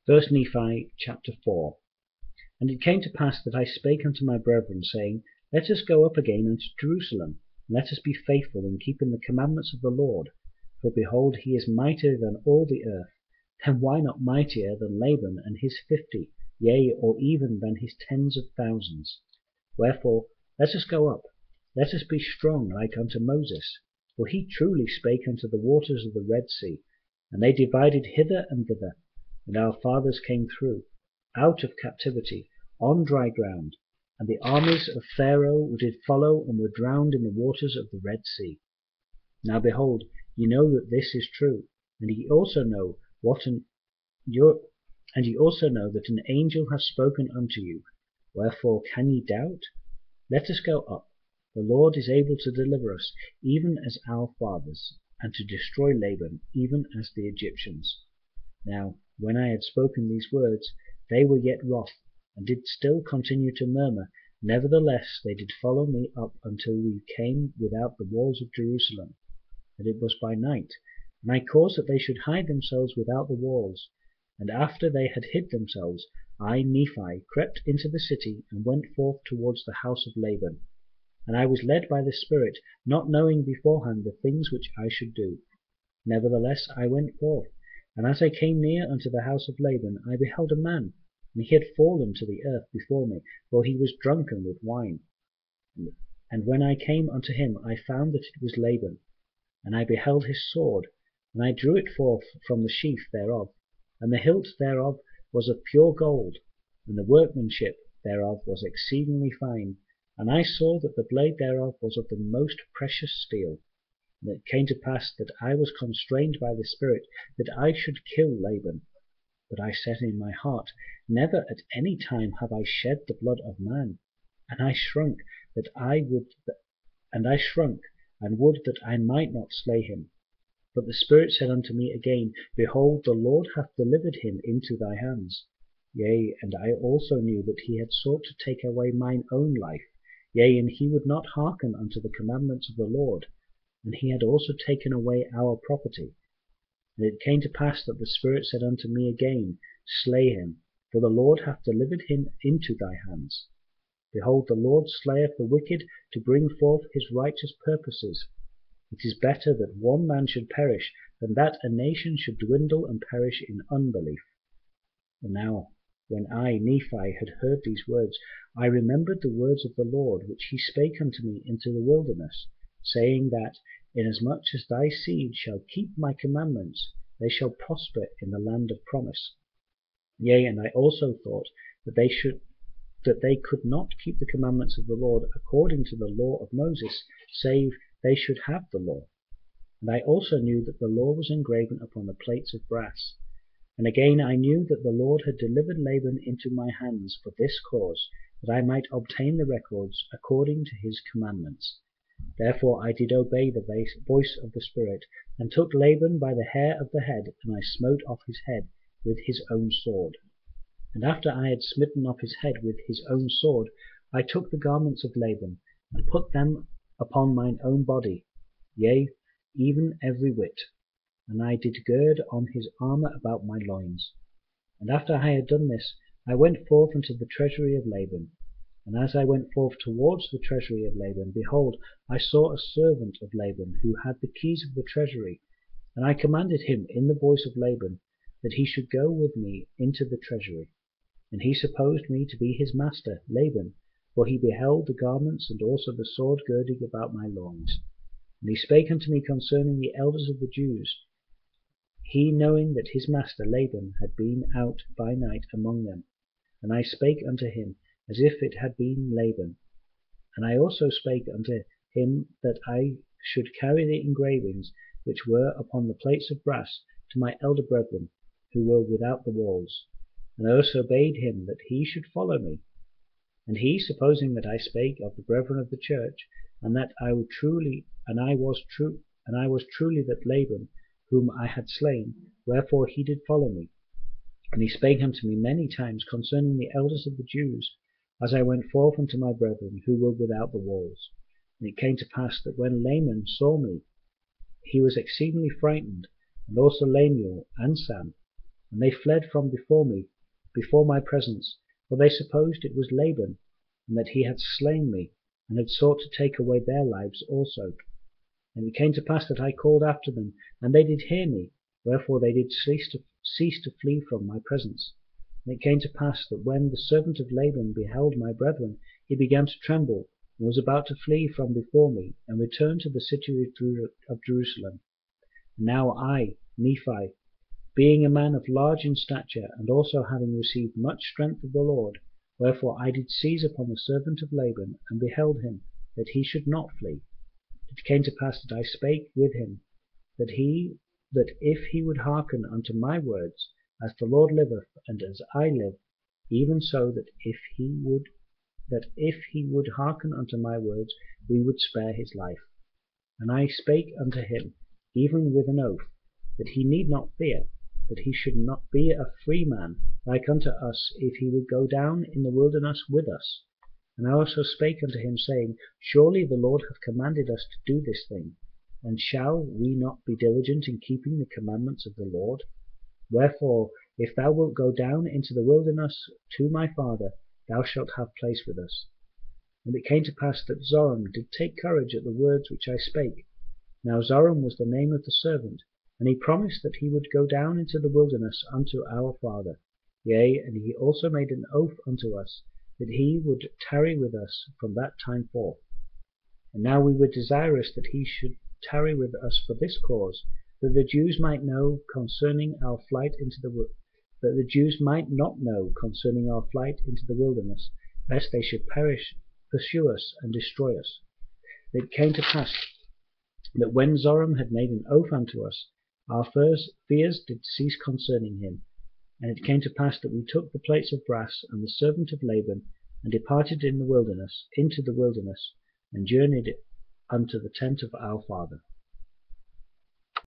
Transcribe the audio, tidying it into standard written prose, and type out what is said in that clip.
1 Nephi chapter 4. And it came to pass that I spake unto my brethren, saying, Let us go up again unto Jerusalem, and let us be faithful in keeping the commandments of the Lord. For behold, he is mightier than all the earth. Then why not mightier than Laban and his 50, yea, or even than his tens of thousands? Wherefore, let us go up, let us be strong like unto Moses. For he truly spake unto the waters of the Red Sea, and they divided hither and thither, and our fathers came through, out of captivity, on dry ground, and the armies of Pharaoh did follow, and were drowned in the waters of the Red Sea. Now behold, ye know that this is true, and ye also know that an angel hath spoken unto you. Wherefore can ye doubt? Let us go up. The Lord is able to deliver us, even as our fathers, and to destroy Laban, even as the Egyptians. Now, when I had spoken these words, they were yet wroth, and did still continue to murmur. Nevertheless they did follow me up until we came without the walls of Jerusalem. And it was by night, and I caused that they should hide themselves without the walls. And after they had hid themselves, I, Nephi, crept into the city, and went forth towards the house of Laban. And I was led by the Spirit, not knowing beforehand the things which I should do. Nevertheless I went forth, and as I came near unto the house of Laban, I beheld a man, and he had fallen to the earth before me, for he was drunken with wine. And when I came unto him, I found that it was Laban. And I beheld his sword, and I drew it forth from the sheath thereof, and the hilt thereof was of pure gold, and the workmanship thereof was exceedingly fine. And I saw that the blade thereof was of the most precious steel. And it came to pass that I was constrained by the Spirit that I should kill Laban. But I said in my heart, Never at any time have I shed the blood of man. And I shrunk, and would that I might not slay him. But the Spirit said unto me again, Behold, the Lord hath delivered him into thy hands. Yea, and I also knew that he had sought to take away mine own life. Yea, and he would not hearken unto the commandments of the Lord. And he had also taken away our property. And it came to pass that the Spirit said unto me again, Slay him, for the Lord hath delivered him into thy hands. Behold, the Lord slayeth the wicked to bring forth his righteous purposes. It is better that one man should perish, than that a nation should dwindle and perish in unbelief. And now, when I, Nephi, had heard these words, I remembered the words of the Lord, which he spake unto me into the wilderness, saying that, Inasmuch as thy seed shall keep my commandments, they shall prosper in the land of promise. Yea, and I also thought that they could not keep the commandments of the Lord according to the law of Moses, save they should have the law. And I also knew that the law was engraven upon the plates of brass. And again I knew that the Lord had delivered Laban into my hands for this cause, that I might obtain the records according to his commandments. Therefore I did obey the voice of the Spirit, and took Laban by the hair of the head, and I smote off his head with his own sword. And after I had smitten off his head with his own sword, I took the garments of Laban, and put them upon mine own body, yea, even every whit. And I did gird on his armour about my loins. And after I had done this, I went forth unto the treasury of Laban. And as I went forth towards the treasury of Laban, behold, I saw a servant of Laban, who had the keys of the treasury. And I commanded him in the voice of Laban, that he should go with me into the treasury. And he supposed me to be his master, Laban, for he beheld the garments and also the sword girding about my loins. And he spake unto me concerning the elders of the Jews, he knowing that his master Laban had been out by night among them. And I spake unto him as if it had been Laban. And I also spake unto him that I should carry the engravings which were upon the plates of brass to my elder brethren, who were without the walls. And I also bade him that he should follow me. And he, supposing that I spake of the brethren of the church, and that I was truly that Laban, whom I had slain, wherefore he did follow me. And he spake unto me many times concerning the elders of the Jews, as I went forth unto my brethren, who were without the walls. And it came to pass that when Laman saw me, he was exceedingly frightened, and also Lemuel and Sam. And they fled from before me, before my presence, for they supposed it was Laban, and that he had slain me, and had sought to take away their lives also. And it came to pass that I called after them, and they did hear me, wherefore they did cease to flee from my presence. And it came to pass that when the servant of Laban beheld my brethren, he began to tremble, and was about to flee from before me, and return to the city of Jerusalem. And now I, Nephi, being a man of large in stature, and also having received much strength of the Lord, wherefore I did seize upon the servant of Laban, and beheld him, that he should not flee. It came to pass that I spake with him, that if he would hearken unto my words, as the Lord liveth, and as I live, even so that if he would hearken unto my words, we would spare his life. And I spake unto him, even with an oath, that he need not fear, that he should not be a free man like unto us, if he would go down in the wilderness with us. And I also spake unto him, saying, Surely the Lord hath commanded us to do this thing, and shall we not be diligent in keeping the commandments of the Lord? Wherefore, if thou wilt go down into the wilderness to my father, thou shalt have place with us. And it came to pass that Zoram did take courage at the words which I spake. Now Zoram was the name of the servant, and he promised that he would go down into the wilderness unto our father. Yea, and he also made an oath unto us, that he would tarry with us from that time forth. And now we were desirous that he should tarry with us for this cause, that the Jews might not know concerning our flight into the wilderness, lest they should pursue us, and destroy us. And it came to pass that when Zoram had made an oath unto us, our fears did cease concerning him. And it came to pass that we took the plates of brass and the servant of Laban, and departed into the wilderness, and journeyed unto the tent of our father.